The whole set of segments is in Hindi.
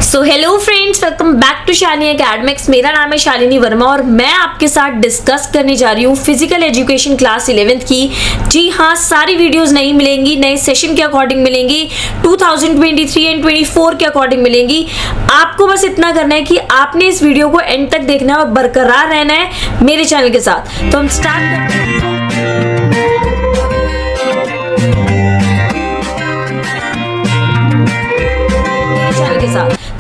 So hello friends, welcome back to Shalini academics. मेरा नाम है शालिनी वर्मा और मैं आपके साथ डिस्कस करने जा रही हूँ फिजिकल एजुकेशन क्लास 11th की। जी हाँ, सारी वीडियोस नहीं मिलेंगी, नए सेशन के अकॉर्डिंग मिलेंगी, 2023 एंड 24 के अकॉर्डिंग मिलेंगी। आपको बस इतना करना है कि आपने इस वीडियो को एंड तक देखना है और बरकरार रहना है मेरे चैनल के साथ। तो हम स्टार्ट करते हैं।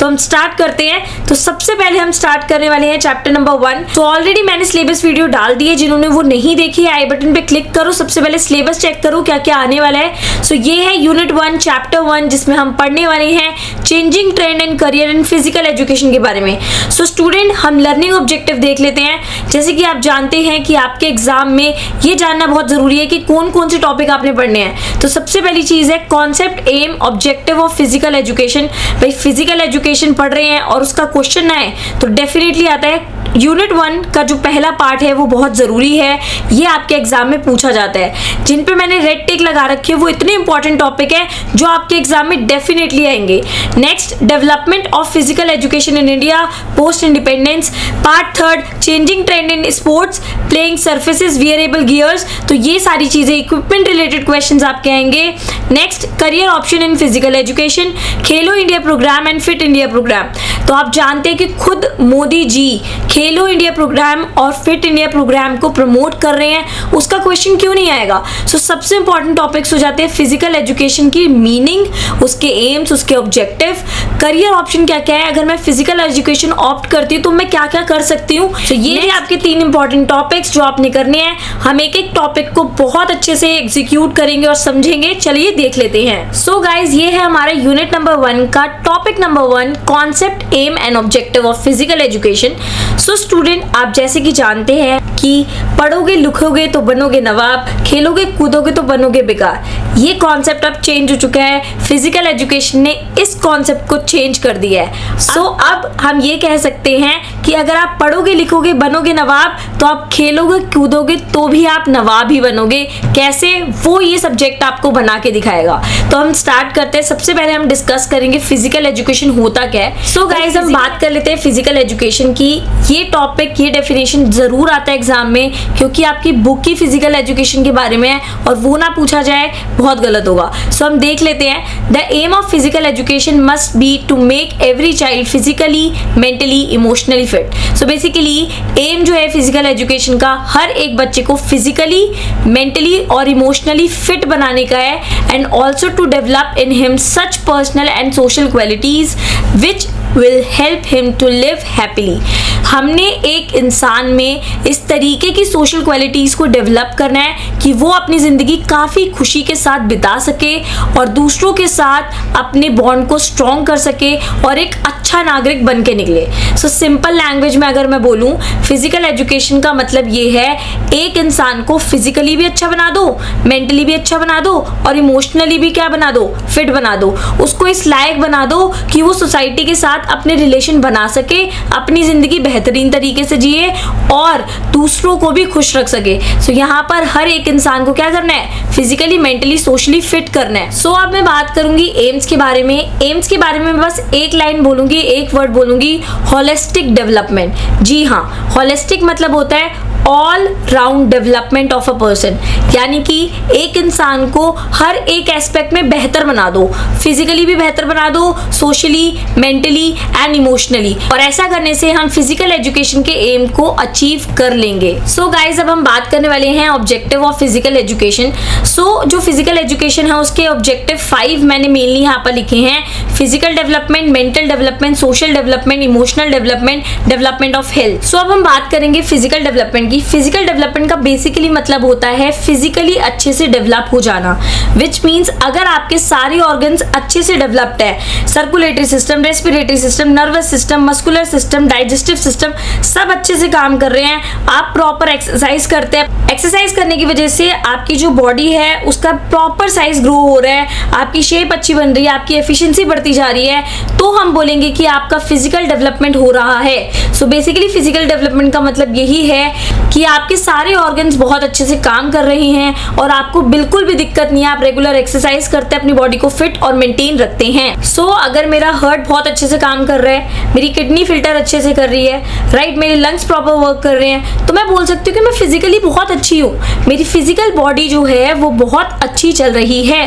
तो हम स्टार्ट करते हैं। तो सबसे पहले हम स्टार्ट करने वाले हैं चैप्टर नंबर 1। तो ऑलरेडी मैंने सिलेबस वीडियो डाल दी है, जिन्होंने वो नहीं देखी है आई बटन पे क्लिक करो, सबसे पहले सिलेबस चेक करो क्या क्या आने वाला है। सो ये है यूनिट 1 चैप्टर 1, जिसमें हम पढ़ने वाले हैं changing trend and career in physical education के बारे में। सो स्टूडेंट, हम लर्निंग ऑब्जेक्टिव देख लेते हैं। जैसे कि आप जानते हैं कि आपके एग्जाम में ये जानना बहुत जरूरी है कि कौन कौन से टॉपिक आपने पढ़ने हैं। तो सबसे पहली चीज है concept, aim, objective of physical education. भाई फिजिकल एजुकेशन पढ़ रहे हैं और उसका क्वेश्चन आए तो डेफिनेटली आता है। यूनिट 1 का जो पहला पार्ट है वो बहुत जरूरी है, ये आपके एग्जाम में पूछा जाता है। जिन पे मैंने रेड टिक लगा रखी है वो इतने इंपॉर्टेंट टॉपिक है जो आपके एग्जाम में डेफिनेटली आएंगे। Next, development of physical education in India post independence. Part 3, changing trend in sports, playing surfaces, wearable gears. तो ये सारी चीजें इक्विपमेंट रिलेटेड क्वेश्चंस आपके आएंगे। Next, career option in physical education, Khelo India programme and fit India programme. तो आप जानते हैं कि खुद मोदी जी खेलो इंडिया प्रोग्राम और फिट इंडिया प्रोग्राम को प्रमोट कर रहे हैं, उसका क्वेश्चन क्यों नहीं आएगा। सो सबसे इंपॉर्टेंट टॉपिक्स हो जाते हैं फिजिकल एजुकेशन की मीनिंग, उसके एम्स, उसके ऑब्जेक्टिव, करियर ऑप्शन क्या क्या है, अगर मैं फिजिकल एजुकेशन ऑप्ट करती हूँ तो मैं क्या क्या कर सकती हूँ। तो ये थे आपके 3 इंपॉर्टेंट टॉपिक्स जो आपने करने हैं। हम एक एक टॉपिक को बहुत अच्छे से एग्जीक्यूट करेंगे और समझेंगे। चलिए देख लेते हैं। सो गाइज, ये है हमारे यूनिट नंबर 1 का topic number 1, concept, aim and objective of physical education. So student, आप जैसे कि जानते हैं कि पढ़ोगे लिखोगे तो बनोगे नवाब, खेलोगे कूदोगे तो बनोगे बेकार। ये कॉन्सेप्ट अब चेंज हो चुका है, फिजिकल एजुकेशन ने इस कॉन्सेप्ट को चेंज कर दिया है। सो अब हम ये कह सकते हैं कि अगर आप पढ़ोगे लिखोगे बनोगे नवाब, तो आप खेलोगे कूदोगे तो भी आप नवाब ही बनोगे। कैसे, वो ये सब्जेक्ट आपको बना के दिखाएगा। तो हम स्टार्ट करते हैं। सबसे पहले हम डिस्कस करेंगे फिजिकल एजुकेशन होता क्या है। सो गाइज, हम बात कर लेते हैं फिजिकल एजुकेशन की। ये टॉपिक, ये डेफिनेशन जरूर आता है एग्जाम में, क्योंकि आपकी बुक की फिजिकल एजुकेशन के बारे में है और वो ना पूछा जाए बहुत गलत होगा। सो हम देख लेते हैं। The aim of physical education must be to make every child physically, mentally, emotionally fit. So basically aim जो है फिजिकल एजुकेशन का, हर एक बच्चे को फिजिकली, मेंटली और इमोशनली फिट बनाने का है, and also to develop in him such personal and social qualities which will help him to live happily। हमने एक इंसान में इस तरीके की सोशल क्वालिटीज को डेवलप करना है कि वो अपनी जिंदगी काफी खुशी के साथ बिता सके और दूसरों के साथ अपने बॉन्ड को स्ट्रॉन्ग कर सके और एक अच्छा नागरिक बन के निकले। सो सिंपल लैंग्वेज में अगर मैं बोलूं, फिजिकल एजुकेशन का मतलब ये है एक इंसान को फिजिकली भी अच्छा बना दो, मेंटली भी अच्छा बना दो और इमोशनली भी क्या बना दो, फिट बना दो। उसको इस लायक बना दो कि वो सोसाइटी के साथ अपने रिलेशन बना सके, अपनी जिंदगी बेहतरीन तरीके से जिए और दूसरों को भी खुश रख सके। सो यहाँ पर हर एक इंसान को क्या करना है, फिजिकली, मेंटली, सोशली फिट करना है। सो अब मैं बात करूंगी एम्स के बारे में। एम्स के बारे में बस एक लाइन बोलूंगी, एक वर्ड बोलूंगी, होलिस्टिक डेवलपमेंट। जी हाँ, होलिस्टिक मतलब होता है all round development of a person, यानी कि एक इंसान को हर एक एस्पेक्ट में बेहतर बना दो, फिजिकली भी बेहतर बना दो, सोशली, मेंटली एंड इमोशनली। और ऐसा करने से हम फिजिकल एजुकेशन के एम को अचीव कर लेंगे। सो गाइज, अब हम बात करने वाले हैं ऑब्जेक्टिव ऑफ फिजिकल एजुकेशन। सो जो फिजिकल एजुकेशन है उसके ऑब्जेक्टिव 5 मैंने मेनली यहाँ पर लिखे हैं। Physical development, mental development, social development, emotional development, development of health. So अब हम बात करेंगे फिजिकल डेवलपमेंट की। फिजिकल डेवलपमेंट का बेसिकली मतलब होता है फिजिकली अच्छे से डेवलप हो जाना, विच मीन्स अगर आपके सारे ऑर्गन्स अच्छे से डेवलप्ड है, circulatory system, respiratory system, nervous system, muscular system, digestive system सब अच्छे से काम कर रहे हैं, आप प्रॉपर एक्सरसाइज करते हैं, एक्सरसाइज करने की वजह से आपकी जो बॉडी है उसका प्रॉपर साइज ग्रो हो रहा है, आपकी शेप अच्छी बन रही है, आपकी एफिशिएंसी बढ़ती जा रही है, तो हम बोलेंगे कि आपका फिजिकल डेवलपमेंट हो रहा है। सो बेसिकली फिजिकल डेवलपमेंट का मतलब यही है कि कि आपके सारे ऑर्गन्स बहुत अच्छे से काम कर रहे हैं और आपको बिल्कुल भी दिक्कत नहीं है, आप रेगुलर एक्सरसाइज करते हैं, अपनी बॉडी को फिट और मेंटेन रखते हैं। सो अगर मेरा हार्ट बहुत अच्छे से काम कर रहा है, मेरी किडनी फिल्टर अच्छे से कर रही है, राइट, मेरे लंग्स प्रॉपर वर्क कर रहे हैं, तो मैं बोल सकती हूँ कि मैं फिजिकली बहुत अच्छी हूँ, मेरी फिजिकल बॉडी जो है वो बहुत अच्छी चल रही है।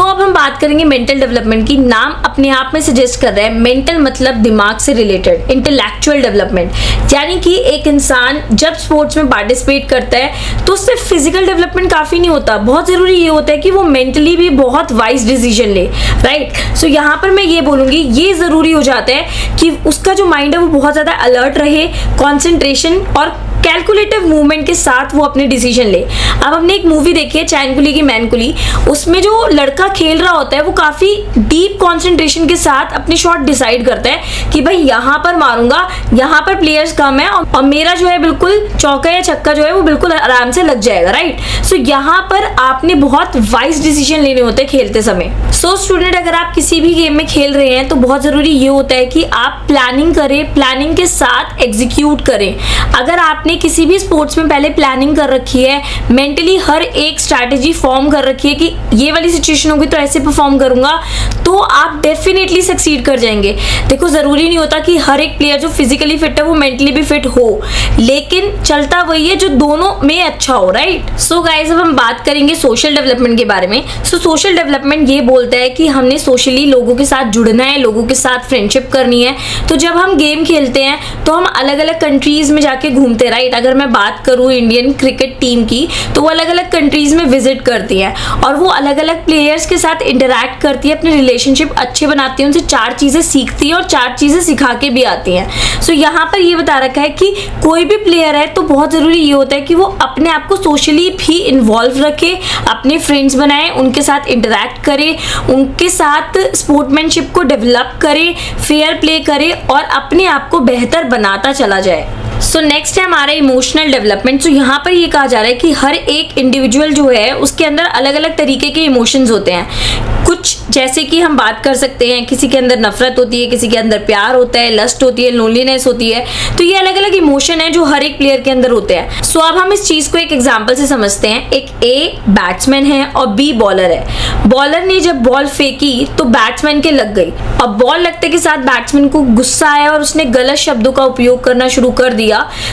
अब हम बात करेंगे मेंटल डेवलपमेंट की। नाम अपने आप में सजेस्ट कर रहा है, मेंटल मतलब दिमाग से रिलेटेड, इंटेलेक्चुअल डेवलपमेंट, यानी कि एक इंसान जब स्पोर्ट्स में पार्टिसिपेट करता है तो उससे फिजिकल डेवलपमेंट काफी नहीं होता, बहुत जरूरी ये होता है कि वो मेंटली भी बहुत वाइज डिसीजन ले, राइट। सो यहाँ पर मैं ये बोलूंगी, ये जरूरी हो जाता है कि उसका जो माइंड है वो बहुत ज्यादा अलर्ट रहे, कॉन्सेंट्रेशन और कैलकुलेटिव मूवमेंट के साथ वो अपने डिसीजन ले। अब हमने एक मूवी देखी है चैन कुली की मैन कुली, उसमें जो लड़का खेल रहा होता है वो काफी डीप कंसंट्रेशन के साथ अपने शॉट डिसाइड करता है कि भाई यहाँ पर मारूंगा, यहाँ पर प्लेयर्स कम है और मेरा जो है बिल्कुल चौका या छक्का जो है वो बिल्कुल आराम से लग जाएगा, राइट। सो यहाँ पर आपने बहुत वाइज डिसीजन लेने होते हैं खेलते समय। सो स्टूडेंट, अगर आप किसी भी गेम में खेल रहे हैं तो बहुत जरूरी ये होता है कि आप प्लानिंग करें, प्लानिंग के साथ एग्जीक्यूट करें। अगर आपने किसी भी स्पोर्ट्स में पहले प्लानिंग कर रखी है, मेंटली हर एक स्ट्रैटेजी फॉर्म कर रखी है कि ये वाली सिचुएशन होगी तो ऐसे परफॉर्म करूंगा, तो आप डेफिनेटली सक्सीड कर जाएंगे। देखो, जरूरी नहीं होता कि हर एक प्लेयर जो फिजिकली फिट है वो मेंटली भी फिट हो, लेकिन चलता वही है जो दोनों में अच्छा हो, राइट। सो गाइस, अब हम बात करेंगे सोशल डेवलपमेंट के बारे में। सोशल डेवलपमेंट ये बोलता है कि हमने सोशली लोगों के साथ जुड़ना है, लोगों के साथ फ्रेंडशिप करनी है। तो जब हम गेम खेलते हैं तो हम अलग अलग कंट्रीज में जाके घूमते हैं, राइट। अगर मैं बात करूं इंडियन क्रिकेट टीम की, तो वो अलग अलग कंट्रीज में विजिट करती है और वो अलग अलग प्लेयर्स के साथ इंटरैक्ट करती है, अपने रिलेशनशिप अच्छे बनाती है, उनसे 4 चीजें सीखती है और 4 चीजें सिखा के भी आती हैं। सो यहाँ पर ये बता रखा है कि कोई भी प्लेयर है तो बहुत जरूरी ये होता है कि वो अपने आप को सोशली भी इन्वॉल्व रखे, अपने फ्रेंड्स बनाए, उनके साथ इंटरैक्ट करे, उनके साथ स्पोर्ट्समैनशिप को डेवलप करे, फेयर प्ले करे और अपने आप को बेहतर बनाता चला जाए। सो नेक्स्ट है हमारा इमोशनल डेवलपमेंट। यहाँ पर ये कहा जा रहा है कि हर एक इंडिविजुअल जो है उसके अंदर अलग अलग तरीके के इमोशंस होते हैं। कुछ जैसे कि हम बात कर सकते हैं, किसी के अंदर नफरत होती है, किसी के अंदर प्यार होता है, लस्ट होती है, लोनलीनेस होती है। तो ये अलग अलग इमोशन है जो हर एक प्लेयर के अंदर होते हैं। सो अब हम इस चीज को एक एग्जांपल से समझते हैं। एक ए बैट्समैन है और बी बॉलर है। बॉलर ने जब बॉल फेंकी तो बैट्समैन के लग गई। अब बॉल लगते के साथ बैट्समैन को गुस्सा आया और उसने गलत शब्दों का उपयोग करना शुरू कर दिया।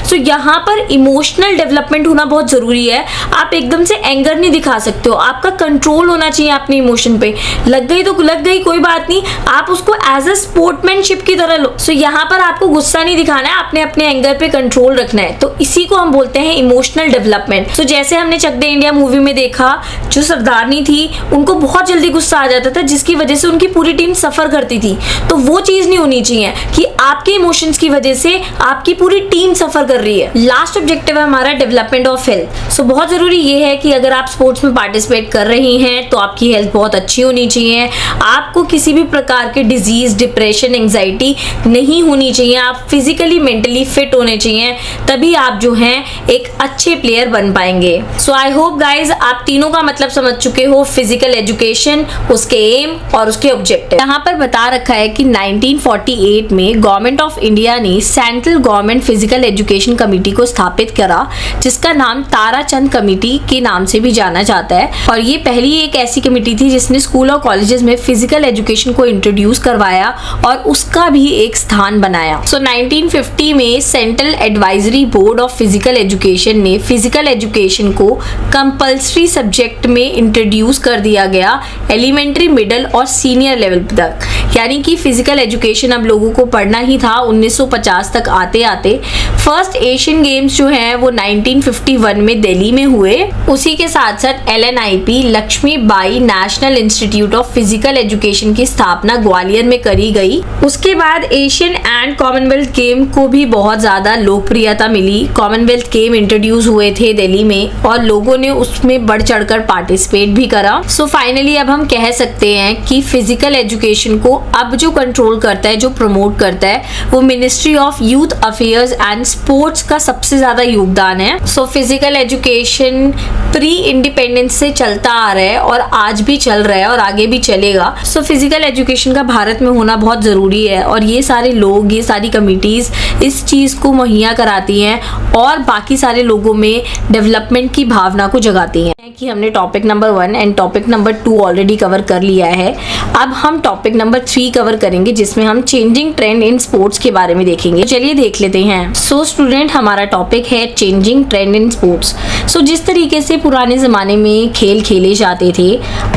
सो यहाँ पर इमोशनल डेवलपमेंट होना बहुत जरूरी है। आप एकदम से एंगर नहीं दिखा सकते हो, आपका कंट्रोल होना चाहिए अपने इमोशन पे। लग गई तो लग गई, कोई बात नहीं, आप उसको एज अ स्पोर्ट्समैनशिप की तरह लो। सो यहाँ पर आपको गुस्सा नहीं दिखाना है, आपने अपने एंगर पे कंट्रोल रखना है। तो इसी को हम बोलते हैं इमोशनल डेवलपमेंट। सो जैसे हमने चक दे इंडिया मूवी में देखा, जो सरदारनी थी उनको बहुत जल्दी गुस्सा आ जाता था, जिसकी वजह से उनकी पूरी टीम सफर करती थी। तो वो चीज नहीं होनी चाहिए कि आपके इमोशंस की वजह से आपकी पूरी टीम सफर कर रही है। लास्ट ऑब्जेक्टिव है हमारा डेवलपमेंट ऑफ हेल्थ। सो बहुत जरूरी ये है कि अगर आप स्पोर्ट्स में पार्टिसिपेट कर रही हैं तो आपकी हेल्थ बहुत अच्छी होनी चाहिए, आपको किसी भी प्रकार के डिजीज, डिप्रेशन, एंजाइटी नहीं होनी चाहिए, आप फिजिकली मेंटली फिट होने चाहिए, तभी आप जो हैं एक अच्छे प्लेयर बन पाएंगे। सो आई होप गाइज आप तीनों का मतलब समझ चुके हो, फिजिकल एजुकेशन, उसके एम और उसके ऑब्जेक्टिव। यहाँ पर बता रखा है कि 1948 में गवर्नमेंट ऑफ इंडिया ने central government physical education committee को स्थापित करा, जिसका नाम ताराचंद कमेटी के नाम से भी जाना जाता है। और ये पहली एक ऐसी कमेटी थी जिसने स्कूल और कॉलेजेस में फिजिकल एजुकेशन को इंट्रोड्यूस करवाया और उसका भी एक स्थान बनाया। सो 1950 में central advisory board of physical education ने फिजिकल एजुकेशन को कंपल्सरी सब्जेक्ट में इंट्रोड्यूस कर दिया गया, एलिमेंट्री, मिडिल और सीनियर लेवल तक। यानी कि फिजिकल एजुकेशन अब लोगों को पढ़ना ही था 1950 तक आते आते। फर्स्ट एशियन गेम्स जो है वो 1951 में दिल्ली में हुए। उसी के साथ साथ LNIP Lakshmibai national institute of physical education की स्थापना ग्वालियर में करी गई। उसके बाद एशियन एंड कॉमनवेल्थ गेम को भी बहुत ज्यादा लोकप्रियता मिली। कॉमनवेल्थ गेम इंट्रोड्यूस हुए थे दिल्ली में और लोगों ने उसमें बढ़ चढ़कर पार्टिसिपेट भी करा। सो फाइनली अब हम कह सकते हैं कि फिजिकल एजुकेशन को अब जो कंट्रोल करता है, जो प्रमोट करता है, वो ministry of youth affairs and sports का सबसे ज्यादा योगदान है। So physical education pre independence से चलता आ रहा है और आज भी चल रहा है और आगे भी चलेगा। सो फिजिकल एजुकेशन का भारत में होना बहुत जरूरी है और ये सारे लोग, ये सारी कमिटीज इस चीज को मुहैया कराती हैं और बाकी सारे लोगों में डेवलपमेंट की भावना को जगाती हैं। कि हमने topic number 1 and topic number 2 already cover कर लिया है। अब हम टॉपिक नंबर 3 कवर करेंगे जिसमें हम चेंजिंग ट्रेंड इन स्पोर्ट्स के बारे में देखेंगे। चलिए देख लेते हैं। सो स्टूडेंट, हमारा टॉपिक है चेंजिंग ट्रेंड इन स्पोर्ट्स। सो जिस तरीके से पुराने जमाने में खेल खेले जाते थे,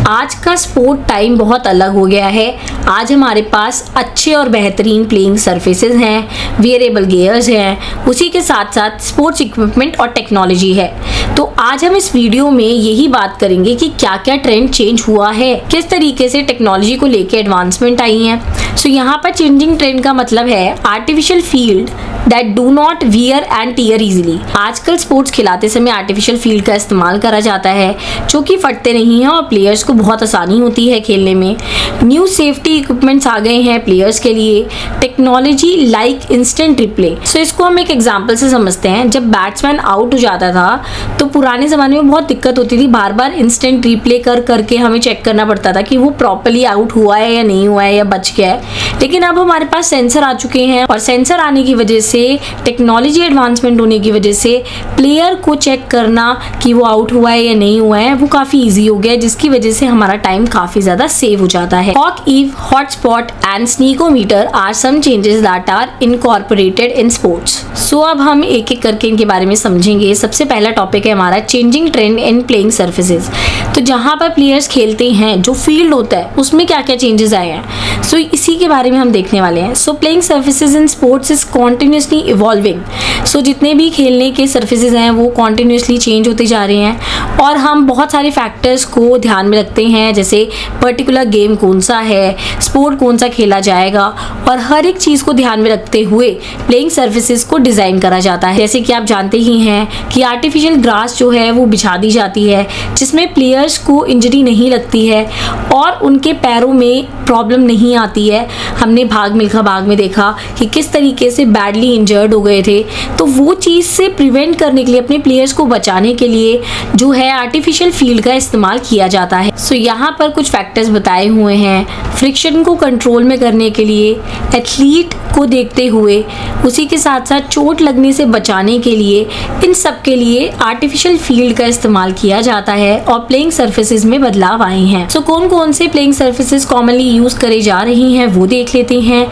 आज का स्पोर्ट टाइम बहुत अलग हो गया है। आज हमारे पास अच्छे और बेहतरीन प्लेइंग सर्फेसेज हैं, वेरिएबल गियर्स हैं, उसी के साथ साथ स्पोर्ट्स इक्विपमेंट और टेक्नोलॉजी है। तो आज हम इस वीडियो में यही बात करेंगे कि क्या क्या ट्रेंड चेंज हुआ है, किस तरीके से टेक्नोलॉजी को लेके एडवांसमेंट आई है। सो यहाँ पर चेंजिंग ट्रेंड का मतलब है artificial field that do not wear and tear easily. आजकल स्पोर्ट्स खिलाते समय आर्टिफिशियल फील्ड का इस्तेमाल करा जाता है जो कि फटते नहीं हैं और प्लेयर्स को बहुत आसानी होती है खेलने में। न्यू सेफ्टी इक्विपमेंट्स आ गए हैं प्लेयर्स के लिए, टेक्नोलॉजी लाइक इंस्टेंट रिप्ले। सो इसको हम एक एग्जांपल से समझते हैं। जब बैट्समैन आउट हो जाता था तो पुराने ज़माने में बहुत दिक्कत होती थी, बार बार इंस्टेंट रिप्ले कर करके हमें चेक करना पड़ता था कि वो प्रॉपर्ली आउट हुआ है या नहीं हुआ है या बच गया है। लेकिन अब हमारे पास सेंसर आ चुके हैं और सेंसर आने की वजह से, टेक्नोलॉजी एडवांसमेंट होने की वजह से प्लेयर को चेक करना कि वो आउट हुआ है या नहीं हुआ है वो काफ़ी ईजी हो गया है, जिसकी वजह से हमारा टाइम काफ़ी ज़्यादा सेव हो जाता है। Hawk eye, hotspot and snickometer are some changes that are incorporated in sports. So अब हम एक एक करके इनके बारे में समझेंगे। सबसे पहला टॉपिक है हमारा changing trend in playing surfaces. तो जहाँ पर प्लेयर्स खेलते हैं, जो फील्ड होता है उसमें क्या क्या चेंजेस आए हैं, सो इसी के बारे में हम देखने वाले हैं। So playing surfaces in sports is continuously evolving. So जितने भी खेलने के सर्फेसेज हैं वो कॉन्टिन्यूसली चेंज होते जा रहे हैं और हम बहुत सारे फैक्टर्स को ध्यान में रखते हैं, जैसे पर्टिकुलर गेम कौन सा है, स्पोर्ट कौन सा खेला जाएगा, और हर एक चीज़ को ध्यान में रखते हुए प्लेइंग सर्फेसेज को डिज़ाइन करा जाता है। जैसे कि आप जानते ही हैं कि आर्टिफिशियल ग्रास जो है वो बिछा दी जाती है जिसमें प्लेयर्स को इंजरी नहीं लगती है और उनके पैरों में प्रॉब्लम नहीं आती है। हमने भाग मिल्खा भाग में देखा कि किस तरीके से बैडली इंजर्ड हो गए थे, तो वो चीज़ से प्रिवेंट करने के लिए, अपने प्लेयर्स को बचाने के लिए जो है आर्टिफिशियल फील्ड का इस्तेमाल किया जाता है। सो यहाँ पर कुछ फैक्टर्स बताए हुए हैं। फ्रिक्शन को कंट्रोल में करने के लिए, एथलीट को देखते हुए, उसी के साथ साथ चोट लगने से बचाने के लिए, इन सब के लिए आर्टिफिशियल फील्ड का इस्तेमाल किया जाता है और प्लेइंग सर्फेसेज में बदलाव आए हैं। सो कौन कौन से प्लेइंग सर्फेसेज कॉमनली यूज करे जा रही हैं वो देख लेते हैं।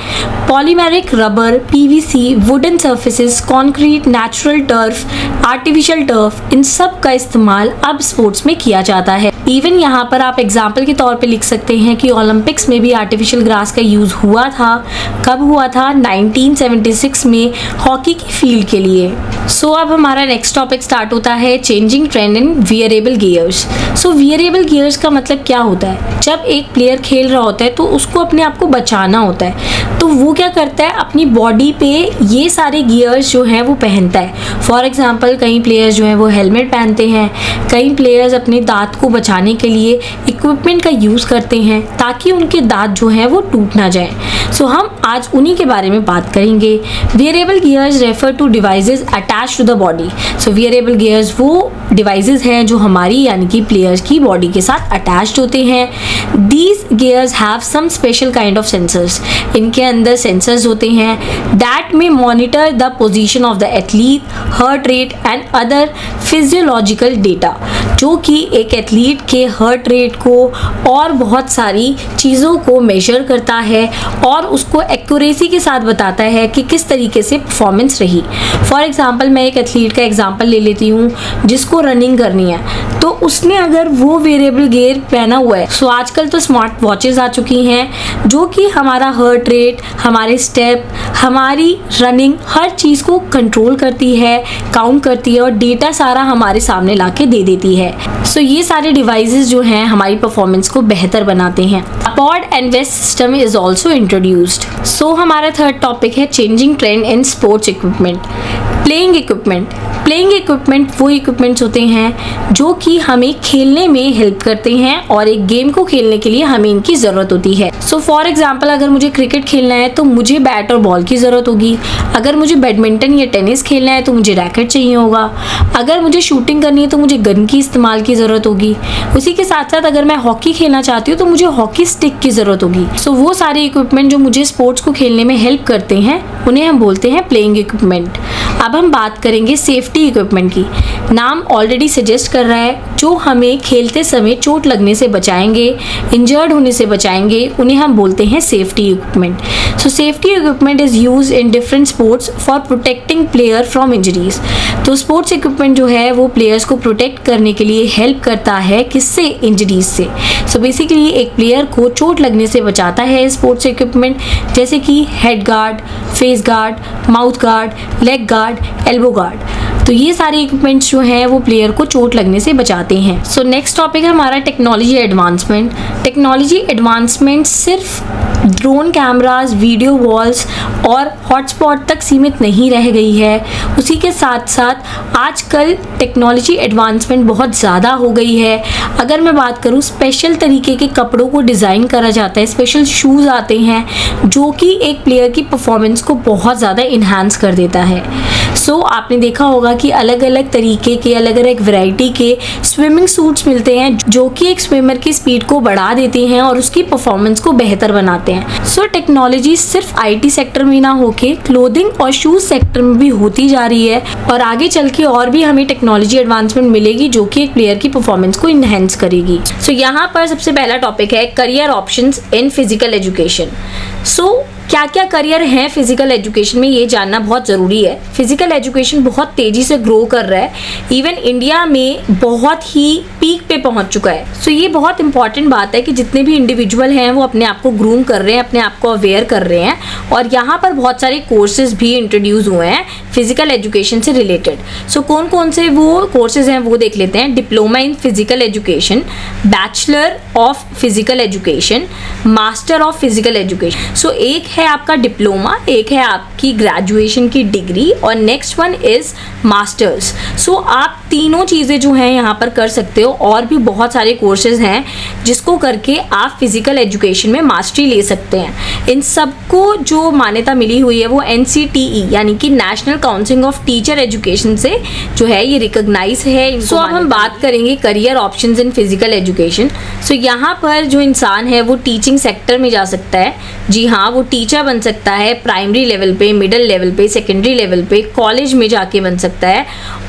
Polymeric rubber, PVC, wooden surfaces, concrete, natural turf, artificial turf, इन सब का इस्तेमाल अब स्पोर्ट्स में किया जाता है। इवन यहाँ पर आप एग्जाम्पल के तौर पे लिख सकते हैं कि ओलंपिक्स में भी आर्टिफिशियल ग्रास का यूज हुआ था। कब हुआ था? 1976 में हॉकी की फील्ड के लिए। सो अब हमारा नेक्स्ट टॉपिक स्टार्ट होता है चेंजिंग ट्रेंड इन वियरेबल गियर्स। सो वियरेबल गियर्स का मतलब क्या होता है? जब एक प्लेयर खेल रहा होता है तो उसको अपने आप को बचाना होता है, तो वो क्या करता है, अपनी बॉडी पे ये सारे गियर्स जो हैं वो पहनता है। फॉर एग्जांपल कई प्लेयर्स जो हैं वो हेलमेट पहनते हैं, कई प्लेयर्स अपने दांत को बचाने के लिए इक्विपमेंट का यूज़ करते हैं ताकि उनके दांत जो हैं वो टूट ना जाए। सो हम आज उन्हीं के बारे में बात करेंगे। Wearable gears refer to devices attach to the body. So wearable gears वो डिवाइसेस हैं जो हमारी यानी कि प्लेयर्स की बॉडी के साथ अटैच्ड होते हैं। These gears have some special kind of sensors. इनके अंदर सेंसर्स होते हैं that may monitor the position of the athlete, heart rate and other physiological data, जो कि एक एथलीट के हार्ट रेट को और बहुत सारी चीज़ों को मेजर करता है और उसको एक्यूरेसी के साथ बताता है कि किस तरीके से परफॉर्मेंस रही। फॉर एग्जांपल मैं एक एथलीट का एग्जांपल ले लेती हूँ जिसको रनिंग करनी है, तो उसने अगर वो वेरिएबल गियर पहना हुआ है, सो आजकल तो स्मार्ट वॉचेस आ चुकी हैं जो कि हमारा हार्ट रेट, हमारे स्टेप, हमारी रनिंग, हर चीज़ को कंट्रोल करती है, काउंट करती है और डेटा सारा हमारे सामने ला के दे देती है। सो ये सारे डिवाइसेस जो हैं हमारी परफॉर्मेंस को बेहतर बनाते हैं। Pod and waste system is also introduced. So हमारा थर्ड टॉपिक है changing trend in sports equipment. Playing equipment. Playing equipment वो इक्विपमेंट्स होते हैं जो कि हमें खेलने में हेल्प करते हैं और एक गेम को खेलने के लिए हमें इनकी ज़रूरत होती है। सो फॉर एग्जांपल अगर मुझे क्रिकेट खेलना है तो मुझे बैट और बॉल की ज़रूरत होगी। अगर मुझे बैडमिंटन या टेनिस खेलना है तो मुझे रैकेट चाहिए होगा। अगर मुझे शूटिंग करनी है तो मुझे गन की इस्तेमाल की ज़रूरत होगी। उसी के साथ साथ अगर मैं हॉकी खेलना चाहती हूँ तो मुझे हॉकी स्टिक की ज़रूरत होगी। सो वो सारे इक्विपमेंट जो मुझे स्पोर्ट्स को खेलने में हेल्प करते हैं उन्हें हम बोलते हैं प्लेइंग इक्विपमेंट। अब हम बात करेंगे सेफ्टी इक्विपमेंट की। नाम ऑलरेडी सजेस्ट कर रहा है, जो हमें खेलते समय चोट लगने से बचाएंगे, इंजर्ड होने से बचाएंगे, उन्हें हम बोलते हैं safety equipment. So safety equipment is use in different sports for protecting player from injuries. तो स्पोर्ट्स इक्विपमेंट जो है वो प्लेयर्स को प्रोटेक्ट करने के लिए हेल्प करता है, किससे? इंजरीज से। सो बेसिकली एक प्लेयर को चोट लगने से बचाता है स्पोर्ट्स इक्विपमेंट, जैसे कि head guard, face guard, mouth guard, leg guard, elbow guard. तो ये सारे इक्विपमेंट्स जो हैं वो प्लेयर को चोट लगने से बचाते हैं। सो नेक्स्ट टॉपिक है हमारा टेक्नोलॉजी एडवांसमेंट। टेक्नोलॉजी एडवांसमेंट सिर्फ ड्रोन कैमराज, वीडियो वॉल्स और हॉटस्पॉट तक सीमित नहीं रह गई है। उसी के साथ साथ आजकल टेक्नोलॉजी एडवांसमेंट बहुत ज़्यादा हो गई है। अगर मैं बात करूँ, स्पेशल तरीके के कपड़ों को डिज़ाइन करा जाता है, स्पेशल शूज़ आते हैं जो कि एक प्लेयर की परफॉर्मेंस को बहुत ज़्यादा इन्हांस कर देता है। सो आपने देखा होगा कि अलग अलग तरीके के, अलग अलग वैरायटी के स्विमिंग सूट्स मिलते हैं जो कि एक स्विमर की स्पीड को बढ़ा देते हैं और उसकी परफॉर्मेंस को बेहतर बनाते हैं। सो टेक्नोलॉजी सिर्फ आईटी सेक्टर में ना होके क्लोथिंग और शूज सेक्टर में भी होती जा रही है और आगे चल के और भी हमें टेक्नोलॉजी एडवांसमेंट मिलेगी जो कि एक प्लेयर की परफॉर्मेंस को इनहेंस करेगी। सो यहाँ पर सबसे पहला टॉपिक है career options in physical education. So क्या क्या करियर हैं फिजिकल एजुकेशन में, ये जानना बहुत ज़रूरी है। फिजिकल एजुकेशन बहुत तेज़ी से ग्रो कर रहा है, इवन इंडिया में बहुत ही पीक पे पहुंच चुका है। सो ये बहुत इंपॉर्टेंट बात है कि जितने भी इंडिविजुअल हैं वो अपने आप को ग्रूम कर रहे हैं, अपने आप को अवेयर कर रहे हैं और यहाँ पर बहुत सारे कोर्सेज भी इंट्रोड्यूस हुए हैं फिजिकल एजुकेशन से रिलेटेड। सो कौन कौन से वो कोर्सेज हैं वो देख लेते हैं। Diploma in physical education, bachelor of physical education, master of physical education. So एक है आपका डिप्लोमा, एक है आपकी ग्रेजुएशन की डिग्री और नेक्स्ट वन इज मास्टर्स। सो आप तीनों चीज़ें जो हैं यहाँ पर कर सकते हो और भी बहुत सारे कोर्सेज हैं जिसको करके आप फिजिकल एजुकेशन में मास्टरी ले सकते हैं। इन सबको जो मान्यता मिली हुई है वो NCTE यानी कि national council of teacher education से जो है ये रिकॉग्नाइज है। सो अब हम बात करेंगे career options in physical education. So यहाँ पर जो इंसान है वो टीचिंग सेक्टर में जा सकता है। जी हाँ, वो टीचर बन सकता है प्राइमरी लेवल पे, मिडिल लेवल पे, सेकेंडरी लेवल पे, कॉलेज में जाके बन सकता है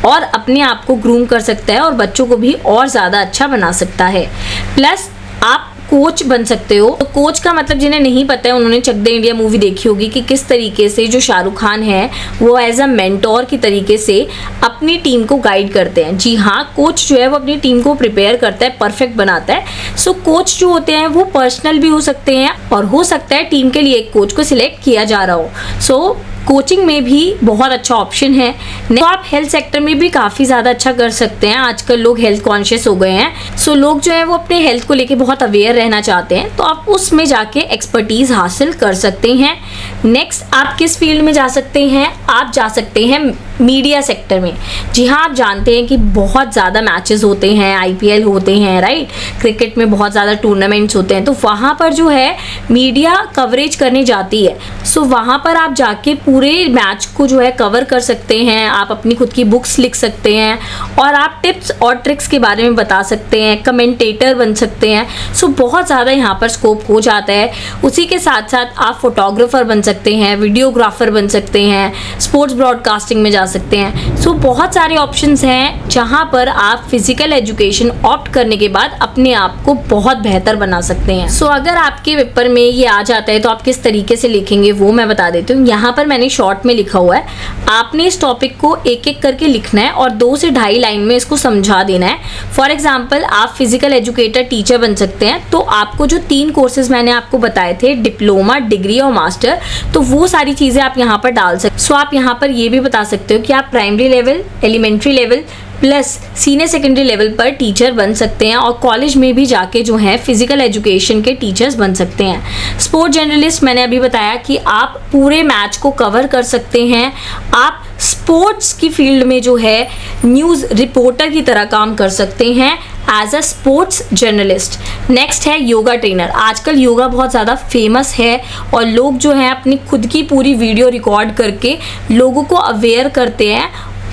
और अपने आप को ग्रूम कर सकता है और बच्चों को भी और ज़्यादा अच्छा बना सकता है। प्लस आप कोच बन सकते हो। तो कोच का मतलब जिन्हें नहीं पता है उन्होंने चक दे इंडिया मूवी देखी होगी कि किस तरीके से जो शाहरुख खान है वो एज अ मेंटोर की तरीके से अपनी टीम को गाइड करते हैं। जी हाँ, कोच जो है वो अपनी टीम को प्रिपेयर करता है, परफेक्ट बनाता है। सो कोच जो होते हैं वो पर्सनल भी हो सकते हैं और हो सकता है टीम के लिए एक कोच को सिलेक्ट किया जा रहा हो। सो कोचिंग में भी बहुत अच्छा ऑप्शन है। तो आप हेल्थ सेक्टर में भी काफ़ी ज़्यादा अच्छा कर सकते हैं। आजकल लोग हेल्थ कॉन्शियस हो गए हैं। सो लोग जो है वो अपने हेल्थ को लेके बहुत अवेयर रहना चाहते हैं, तो आप उसमें जाके एक्सपर्टीज़ हासिल कर सकते हैं। नेक्स्ट आप किस फील्ड में जा सकते हैं? आप जा सकते हैं मीडिया सेक्टर में। जी हाँ, आप जानते हैं कि बहुत ज़्यादा मैचेस होते हैं, IPL होते हैं, राइट, क्रिकेट में बहुत ज़्यादा टूर्नामेंट्स होते हैं, तो वहाँ पर जो है मीडिया कवरेज करने जाती है। सो वहाँ पर आप जाके पूरे मैच को जो है कवर कर सकते हैं। आप अपनी खुद की बुक्स लिख सकते हैं और आप टिप्स और ट्रिक्स के बारे में बता सकते हैं, कमेंटेटर बन सकते हैं। सो बहुत ज़्यादा यहाँ पर स्कोप हो जाता है। उसी के साथ साथ आप फोटोग्राफर बन सकते हैं, वीडियोग्राफर बन सकते हैं, स्पोर्ट्स ब्रॉडकास्टिंग में जा सकते हैं। सो बहुत सारे ऑप्शंस हैं जहाँ पर आप फिजिकल एजुकेशन ऑप्ट करने के बाद अपने आप को बहुत बेहतर बना सकते हैं। सो अगर आपके पेपर में ये आ जाता है तो आप किस तरीके से लिखेंगे वो मैं बता देती हूँ। यहाँ पर मैंने शॉर्ट में लिखा हुआ है, आपने इस टॉपिक को एक एक करके लिखना है और 2 से 2.5 लाइन में इसको समझा देना है। फॉर एग्जाम्पल आप फिजिकल एजुकेटर टीचर बन सकते हैं, तो आपको जो 3 कोर्सेज मैंने आपको बताए थे, डिप्लोमा, डिग्री और मास्टर, तो वो सारी चीज़ें आप यहाँ पर डाल सकते। सो आप यहाँ पर ये भी बता सकते हो कि आप primary level, elementary level, plus senior secondary level पर टीचर बन सकते हैं और कॉलेज में भी जाके जो है फिजिकल एजुकेशन के टीचर्स बन सकते हैं। स्पोर्ट जर्नलिस्ट मैंने अभी बताया कि आप पूरे मैच को कवर कर सकते हैं, आप स्पोर्ट्स की फील्ड में जो है न्यूज़ रिपोर्टर की तरह काम कर सकते हैं as a sports journalist. Next है योगा ट्रेनर। आजकल योगा बहुत ज़्यादा फेमस है और लोग जो हैं अपनी खुद की पूरी वीडियो रिकॉर्ड करके लोगों को अवेयर करते हैं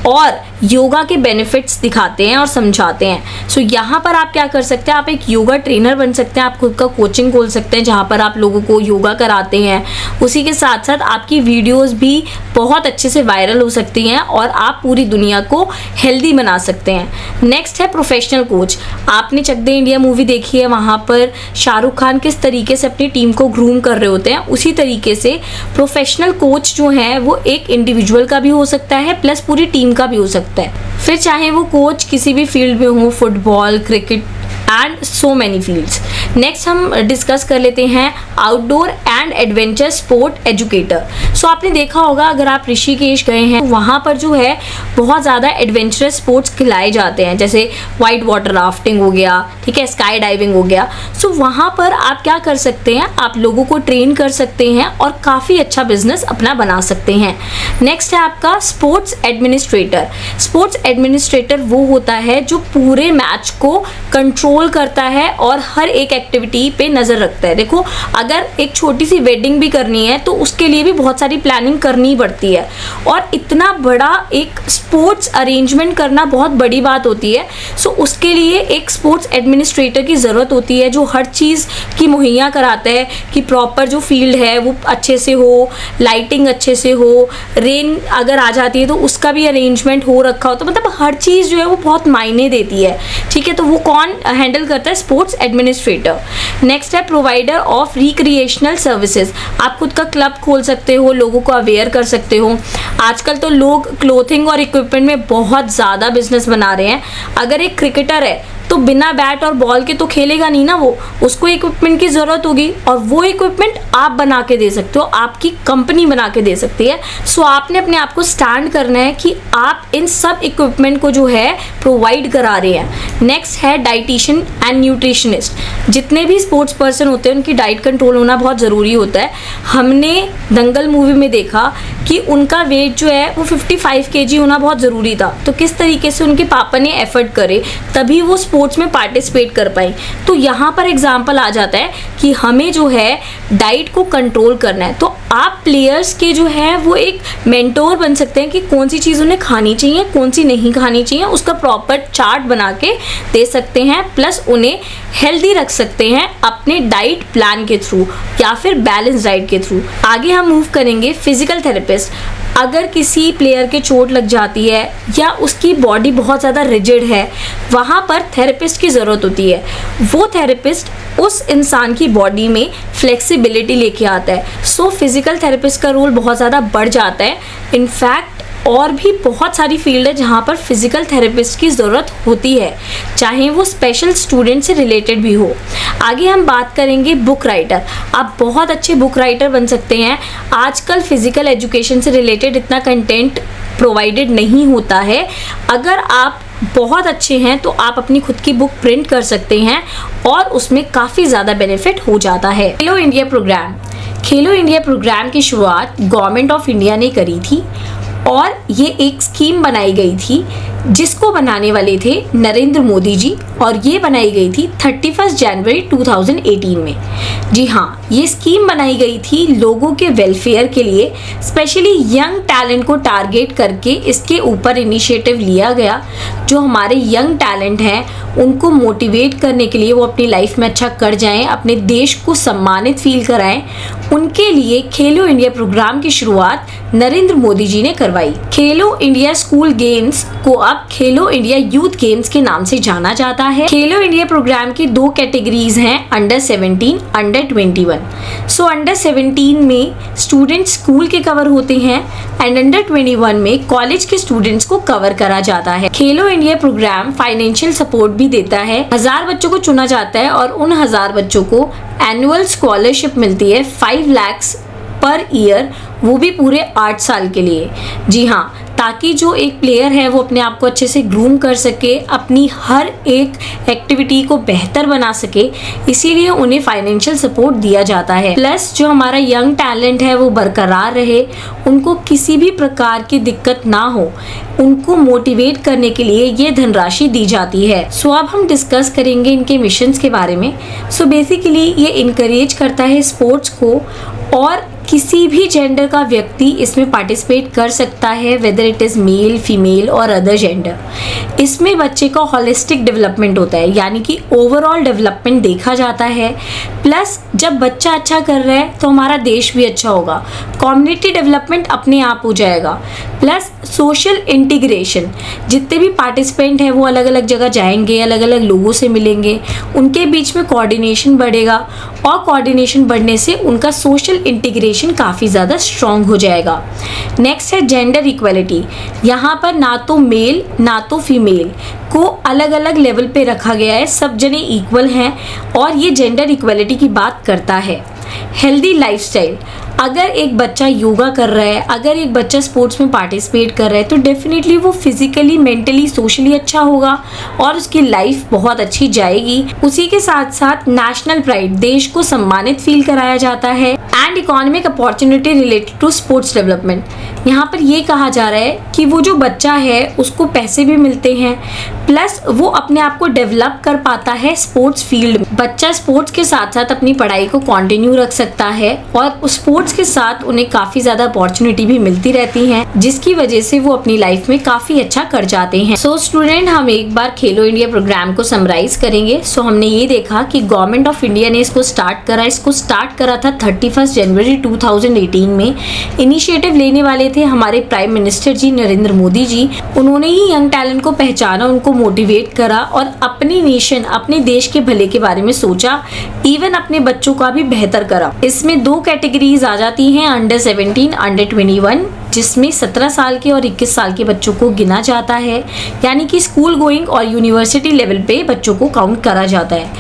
और योगा के बेनिफिट्स दिखाते हैं और समझाते हैं। सो यहाँ पर आप क्या कर सकते हैं, आप एक योगा ट्रेनर बन सकते हैं, आप खुद का कोचिंग खोल सकते हैं जहाँ पर आप लोगों को योगा कराते हैं। उसी के साथ साथ आपकी वीडियोस भी बहुत अच्छे से वायरल हो सकती हैं और आप पूरी दुनिया को हेल्दी बना सकते हैं। नेक्स्ट है प्रोफेशनल कोच। आपने चक दे इंडिया मूवी देखी है, वहाँ पर शाहरुख खान किस तरीके से अपनी टीम को ग्रूम कर रहे होते हैं, उसी तरीके से प्रोफेशनल कोच जो है वो एक इंडिविजुअल का भी हो सकता है प्लस पूरी टीम का भी हो सकता है। फिर चाहे वो कोच किसी भी फील्ड में हो, football, cricket and so many fields. Next हम डिस्कस कर लेते हैं outdoor and adventure sport educator. So आपने देखा होगा अगर आप ऋषिकेश गए हैं, वहाँ पर जो है बहुत ज़्यादा एडवेंचरस स्पोर्ट्स खिलाए जाते हैं, जैसे वाइट वाटर राफ्टिंग हो गया, ठीक है, स्काई डाइविंग हो गया। सो वहाँ पर आप क्या कर सकते हैं, आप लोगों को ट्रेन कर सकते हैं और काफ़ी अच्छा बिजनेस अपना बना सकते हैं। नेक्स्ट है आपका स्पोर्ट्स एडमिनिस्ट्रेटर। स्पोर्ट्स एडमिनिस्ट्रेटर वो होता है जो पूरे मैच को कंट्रोल करता है और हर एक एक्टिविटी पे नज़र रखता है। देखो अगर एक छोटी सी वेडिंग भी करनी है तो उसके लिए भी बहुत सारी प्लानिंग करनी पड़ती है और इतना बड़ा एक स्पोर्ट्स अरेंजमेंट करना बहुत बड़ी बात होती है। सो उसके लिए एक स्पोर्ट्स एडमिनिस्ट्रेटर की ज़रूरत होती है जो हर चीज़ की मुहैया कराता है कि प्रॉपर जो फील्ड है वो अच्छे से हो, लाइटिंग अच्छे से हो, रेन अगर आ जाती है तो उसका भी अरेंजमेंट हो रखा हो, तो मतलब हर चीज़ जो है वो बहुत मायने देती है। ठीक है, तो वो कौन हैंडल करता है, स्पोर्ट्स एडमिनिस्ट्रेटर। नेक्स्ट है प्रोवाइडर ऑफ रिक्रिएशनल सर्विसेज। आप खुद का क्लब खोल सकते हो, लोगों को अवेयर कर सकते हो। आजकल तो लोग क्लोथिंग और इक्विपमेंट में बहुत ज़्यादा बिजनेस बना रहे हैं। अगर एक क्रिकेटर है तो बिना बैट और बॉल के तो खेलेगा नहीं ना, वो उसको इक्विपमेंट की ज़रूरत होगी और वो इक्विपमेंट आप बना के दे सकते हो, आपकी कंपनी बना के दे सकती है। सो आपने अपने आप को स्टैंड करना है कि आप इन सब इक्विपमेंट को जो है प्रोवाइड करा रहे हैं। नेक्स्ट है डाइटिशियन एंड न्यूट्रिशनिस्ट। जितने भी स्पोर्ट्स पर्सन होते हैं उनकी डाइट कंट्रोल होना बहुत ज़रूरी होता है। हमने दंगल मूवी में देखा कि उनका वेट जो है वो 55 kg होना बहुत ज़रूरी था, तो किस तरीके से उनके पापा ने एफर्ट करे तभी वो स्पोर्ट्स में पार्टिसिपेट कर पाई। तो यहाँ पर एग्जाम्पल आ जाता है कि हमें जो है डाइट को कंट्रोल करना है। तो आप प्लेयर्स के जो है वो एक मेंटोर बन सकते हैं कि कौन सी चीज़ उन्हें खानी चाहिए, कौन सी नहीं खानी चाहिए, उसका प्रॉपर चार्ट बना के दे सकते हैं, प्लस उन्हें हेल्दी रख सकते हैं अपने डाइट प्लान के थ्रू या फिर बैलेंस डाइट के थ्रू। आगे हम मूव करेंगे फिजिकल थेरेपिस्ट। अगर किसी प्लेयर के चोट लग जाती है या उसकी बॉडी बहुत ज़्यादा रिजिड है, वहाँ पर थेरेपिस्ट की ज़रूरत होती है। वो थेरेपिस्ट उस इंसान की बॉडी में फ्लेक्सिबिलिटी लेके आता है। सो फिजिकल थेरेपिस्ट का रोल बहुत ज़्यादा बढ़ जाता है। इनफैक्ट और भी बहुत सारी फील्ड है जहाँ पर फिजिकल थेरेपिस्ट की ज़रूरत होती है, चाहे वो स्पेशल स्टूडेंट से रिलेटेड भी हो। आगे हम बात करेंगे बुक राइटर। आप बहुत अच्छे बुक राइटर बन सकते हैं। आजकल फिजिकल एजुकेशन से रिलेटेड इतना कंटेंट प्रोवाइडेड नहीं होता है। अगर आप बहुत अच्छे हैं तो आप अपनी खुद की बुक प्रिंट कर सकते हैं और उसमें काफ़ी ज़्यादा बेनिफिट हो जाता है। खेलो इंडिया प्रोग्राम। खेलो इंडिया प्रोग्राम की शुरुआत गवर्नमेंट ऑफ इंडिया ने करी थी और ये एक स्कीम बनाई गई थी जिसको बनाने वाले थे नरेंद्र मोदी जी, और ये बनाई गई थी 31 जनवरी 2018 में। जी हाँ, ये स्कीम बनाई गई थी लोगों के वेलफेयर के लिए, स्पेशली यंग टैलेंट को टारगेट करके इसके ऊपर इनिशिएटिव लिया गया। जो हमारे यंग टैलेंट हैं उनको मोटिवेट करने के लिए वो अपनी लाइफ में अच्छा कर जाएं, अपने देश को सम्मानित फील कराएं, उनके लिए खेलो इंडिया प्रोग्राम की शुरुआत नरेंद्र मोदी जी ने करवाई। खेलो इंडिया स्कूल गेम्स को अब खेलो इंडिया यूथ गेम्स के नाम से जाना जाता है। खेलो इंडिया प्रोग्राम की दो कैटेगरीज हैं, अंडर 17, अंडर 21। सो अंडर 17 में स्टूडेंट्स स्कूल के कवर होते हैं एंड अंडर 21 में कॉलेज के स्टूडेंट्स को कवर करा जाता है। खेलो इंडिया प्रोग्राम फाइनेंशियल सपोर्ट भी देता है। 1000 बच्चों को चुना जाता है और उन 1000 बच्चों को एनुअल स्कॉलरशिप मिलती है 5 लाख पर ईयर, वो भी पूरे 8 साल के लिए। जी हाँ, ताकि जो एक प्लेयर है वो अपने आप को अच्छे से ग्रूम कर सके, अपनी हर एक एक्टिविटी को बेहतर बना सके, इसीलिए उन्हें फाइनेंशियल सपोर्ट दिया जाता है। प्लस जो हमारा यंग टैलेंट है वो बरकरार रहे, उनको किसी भी प्रकार की दिक्कत ना हो, उनको मोटिवेट करने के लिए ये धनराशि दी जाती है। सो अब हम डिस्कस करेंगे इनके मिशंस के बारे में। सो बेसिकली ये इनकरेज करता है स्पोर्ट्स को, और किसी भी जेंडर का व्यक्ति इसमें पार्टिसिपेट कर सकता है, whether it is male, female और अदर जेंडर। इसमें बच्चे का होलिस्टिक डेवलपमेंट होता है, यानी कि ओवरऑल डेवलपमेंट देखा जाता है। प्लस जब बच्चा अच्छा कर रहा है तो हमारा देश भी अच्छा होगा, कम्युनिटी डेवलपमेंट अपने आप हो जाएगा। प्लस सोशल इंटीग्रेशन, जितने भी पार्टिसिपेंट हैं वो अलग अलग जगह जाएंगे, अलग अलग लोगों से मिलेंगे, उनके बीच में कोऑर्डिनेशन बढ़ेगा, और कोऑर्डिनेशन बढ़ने से उनका सोशल इंटीग्रेशन काफ़ी ज़्यादा स्ट्रॉन्ग हो जाएगा। नेक्स्ट है जेंडर इक्वलिटी। यहाँ पर ना तो मेल ना तो फीमेल को अलग अलग लेवल पे रखा गया है, सब जने इक्वल हैं, और ये जेंडर इक्वलिटी की बात करता है। हेल्दी लाइफस्टाइल, अगर एक बच्चा योगा कर रहा है, अगर एक बच्चा स्पोर्ट्स में पार्टिसिपेट कर रहा है, तो डेफिनेटली वो फिजिकली, मेंटली, सोशली अच्छा होगा और उसकी लाइफ बहुत अच्छी जाएगी। उसी के साथ साथ नेशनल प्राइड, देश को सम्मानित फील कराया जाता है, and economic opportunity related to sports development. यहाँ पर ये कहा जा रहा है कि वो जो बच्चा है उसको पैसे भी मिलते हैं, प्लस वो अपने आप को डेवलप कर पाता है स्पोर्ट्स फील्ड में। बच्चा स्पोर्ट्स के साथ साथ अपनी पढ़ाई को कंटिन्यू रख सकता है, और उस स्पोर्ट्स के साथ उन्हें काफ़ी ज़्यादा अपॉर्चुनिटी भी मिलती रहती हैं, जिसकी वजह से वो अपनी लाइफ में काफ़ी अच्छा कर जाते हैं। सो स्टूडेंट, हम एक बार खेलो इंडिया प्रोग्राम को समराइज करेंगे। सो हमने ये देखा कि गवर्नमेंट ऑफ इंडिया ने इसको स्टार्ट करा था 31 जनवरी 2018 में। इनिशिएटिव लेने वाले थे हमारे प्राइम मिनिस्टर जी नरेंद्र मोदी जी। उन्होंने ही यंग टैलेंट को पहचाना, उनको मोटिवेट करा, और अपनी नेशन, अपने देश के भले के बारे में सोचा, इवन अपने बच्चों का भी बेहतर करा। इसमें 2 कैटेगरीज आ जाती हैं, अंडर 17, अंडर 21, जिसमें 17 साल के और 21 साल के बच्चों को गिना जाता है, यानी कि स्कूल गोइंग और यूनिवर्सिटी लेवल पे बच्चों को काउंट करा जाता है।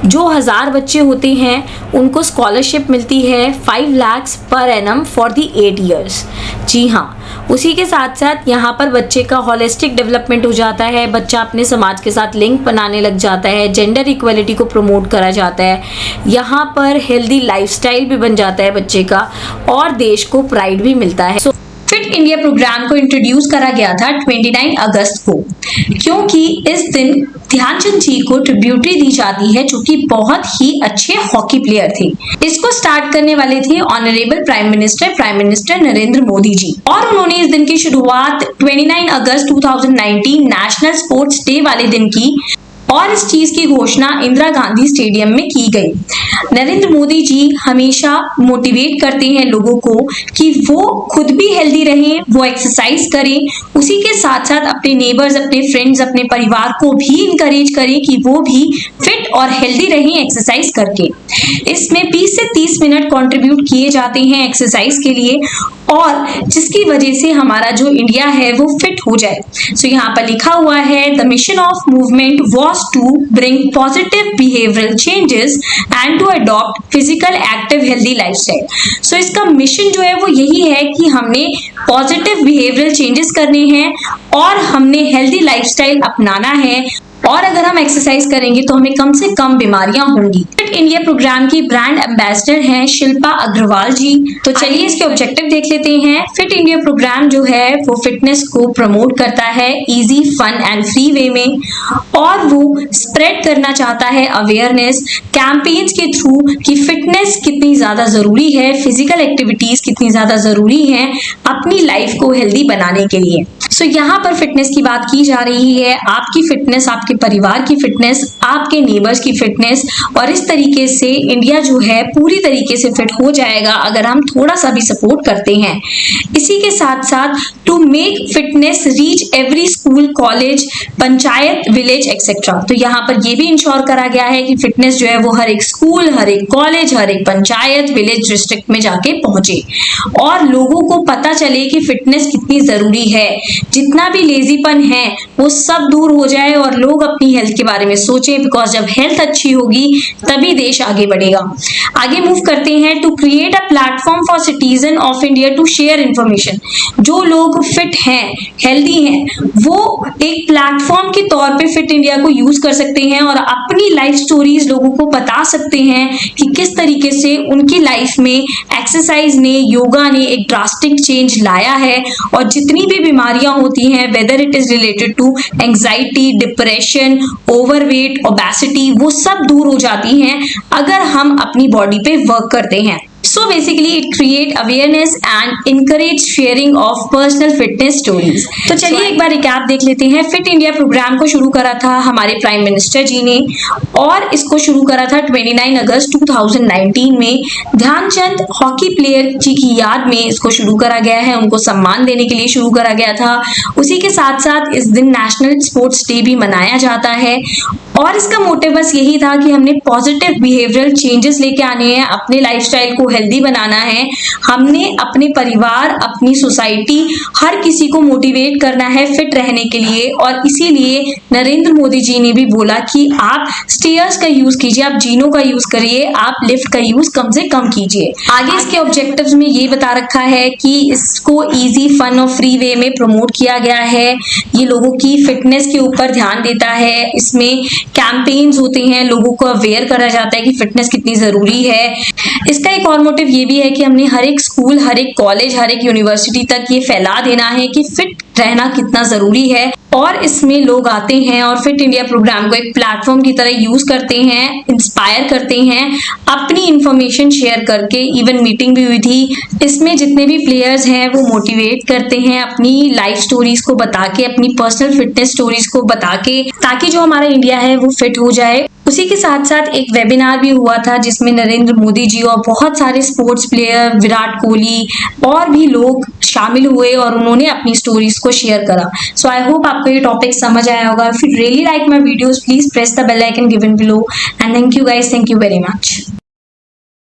जो 1000 बच्चे होते हैं उनको स्कॉलरशिप मिलती है 5 lakh per annum for the 8 years. जी हाँ, उसी के साथ साथ यहाँ पर बच्चे का होलिस्टिक डेवलपमेंट हो जाता है, बच्चा अपने समाज के साथ लिंक बनाने लग जाता है, जेंडर इक्वलिटी को प्रमोट करा जाता है, यहाँ पर हेल्दी लाइफस्टाइल भी बन जाता है बच्चे का, और देश को प्राइड भी मिलता है। फिट इंडिया प्रोग्राम को इंट्रोड्यूस करा गया था 29 अगस्त को, क्योंकि इस दिन ध्यानचंद जी को ट्रिब्यूटरी दी जाती है, जो कि बहुत ही अच्छे हॉकी प्लेयर थे। इसको स्टार्ट करने वाले थे honourable prime minister Narendra Modi ji, और उन्होंने इस दिन की शुरुआत 29 अगस्त 2019 नेशनल स्पोर्ट्स डे वाले दिन की, और इस चीज की घोषणा इंदिरा गांधी स्टेडियम में की गई। नरेंद्र मोदी जी हमेशा मोटिवेट करते हैं लोगों को कि वो खुद भी हेल्दी रहें, वो एक्सरसाइज करें, उसी के साथ साथ अपने नेबर्स, अपने फ्रेंड्स, अपने परिवार को भी इनकरेज करें कि वो भी फिट और हेल्दी रहें एक्सरसाइज करके। इसमें 20 से 30 मिनट कंट्रीब्यूट किए जाते हैं एक्सरसाइज के लिए, और जिसकी वजह से हमारा जो इंडिया है वो फिट हो जाए। सो यहाँ पर लिखा हुआ है, the mission of movement was to bring positive behavioural changes and to adopt physical active healthy lifestyle. So इसका मिशन जो है वो यही है कि हमने पॉजिटिव बिहेवियरल चेंजेस करने हैं, और हमने हेल्दी लाइफस्टाइल अपनाना है, और अगर हम एक्सरसाइज करेंगे तो हमें कम से कम बीमारियां होंगी। फिट इंडिया प्रोग्राम की ब्रांड एम्बेसडर हैं शिल्पा अग्रवाल जी। तो चलिए इसके ऑब्जेक्टिव देख लेते हैं। फिट इंडिया प्रोग्राम जो है वो फिटनेस को प्रमोट करता है easy, fun and free way में, और वो स्प्रेड करना चाहता है अवेयरनेस कैंपेन्स के थ्रू कि फिटनेस कितनी ज्यादा जरूरी है, फिजिकल एक्टिविटीज कितनी ज्यादा जरूरी है अपनी लाइफ को हेल्दी बनाने के लिए। सो यहाँ पर फिटनेस की बात की जा रही है, आपकी फिटनेस, आपके परिवार की फिटनेस, आपके नेबर्स की फिटनेस, और इस तरीके से इंडिया जो है पूरी तरीके से फिट हो जाएगा अगर हम थोड़ा सा भी सपोर्ट करते हैं। इसी के साथ साथ to make fitness reach every school school, college, panchayat, village etcetera. तो यहाँ पर ये भी इंश्योर करा गया है कि फिटनेस जो है वो हर एक स्कूल, हर एक कॉलेज, हर एक पंचायत, विलेज, डिस्ट्रिक्ट में जाके पहुंचे और लोगों को पता चले कि फिटनेस कितनी जरूरी है। जितना भी लेजीपन है वो सब दूर हो जाए और लोग अपनी हेल्थ के बारे में सोचें, बिकॉज जब हेल्थ अच्छी होगी तभी देश आगे बढ़ेगा। आगे मूव करते हैं। To create a platform for citizen of India to share information. जो लोग फिट हैं, हेल्दी हैं, वो एक प्लेटफॉर्म के तौर पे फिट इंडिया को यूज कर सकते हैं और अपनी लाइफ स्टोरीज लोगों को बता सकते हैं कि किस तरीके से उनकी लाइफ में एक्सरसाइज ने, योगा ने एक ड्रास्टिक चेंज लाया है और जितनी भी बीमारियां होती हैं, whether it is related to anxiety, depression, overweight, obesity, वो सब दूर हो जाती हैं अगर हम अपनी बॉडी पे वर्क करते हैं। So basically it create awareness and encourage sharing of personal fitness stories। तो चलिए एक बार रिकैप देख लेते हैं। फिट इंडिया प्रोग्राम को शुरू करा था हमारे प्राइम मिनिस्टर जी ने और इसको शुरू करा था 29 अगस्त 2019 में। ध्यानचंद हॉकी प्लेयर जी की याद में इसको शुरू करा गया है, उनको सम्मान देने के लिए शुरू करा गया था। उसी के साथ साथ इस दिन नेशनल स्पोर्ट्स डे भी मनाया जाता है और इसका मोटिव बस यही था कि हमने पॉजिटिव बिहेवियरल चेंजेस लेके आने हैं, अपने लाइफस्टाइल को हेल्दी बनाना है, हमने अपने परिवार, अपनी सोसाइटी, हर किसी को मोटिवेट करना है फिट रहने के लिए। और इसीलिए नरेंद्र मोदी जी ने भी बोला कि आप स्टेयर्स का यूज कीजिए, आप जीनों का यूज करिए, आप लिफ्ट का यूज कम से कम कीजिए। आगे इसके ऑब्जेक्टिव्स में ये बता रखा है कि इसको इजी, फन और फ्री वे में प्रमोट किया गया है। ये लोगों की फिटनेस के ऊपर ध्यान देता है। इसमें कैंपेन्स होते हैं, लोगों को अवेयर करा जाता है कि फिटनेस कितनी जरूरी है। इसका एक और मोटिव ये भी है कि हमने हर एक स्कूल, हर एक कॉलेज, हर एक यूनिवर्सिटी तक ये फैला देना है कि फिट रहना कितना जरूरी है। और इसमें लोग आते हैं और फिट इंडिया प्रोग्राम को एक प्लेटफॉर्म की तरह यूज करते हैं, इंस्पायर करते हैं अपनी इंफॉर्मेशन शेयर करके। इवन मीटिंग भी हुई थी, इसमें जितने भी प्लेयर्स हैं वो मोटिवेट करते हैं अपनी लाइफ स्टोरीज को बता के, अपनी पर्सनल फिटनेस स्टोरीज को बता के, ताकि जो हमारा इंडिया है वो फिट हो जाए। उसी के साथ साथ एक वेबिनार भी हुआ था जिसमें नरेंद्र मोदी जी और बहुत सारे स्पोर्ट्स प्लेयर, विराट कोहली और भी लोग शामिल हुए और उन्होंने अपनी स्टोरीज को शेयर करा। सो आई होप आपको ये टॉपिक समझ आया होगा। If you really like my videos, please press the bell icon given below and thank you guys, thank you very much.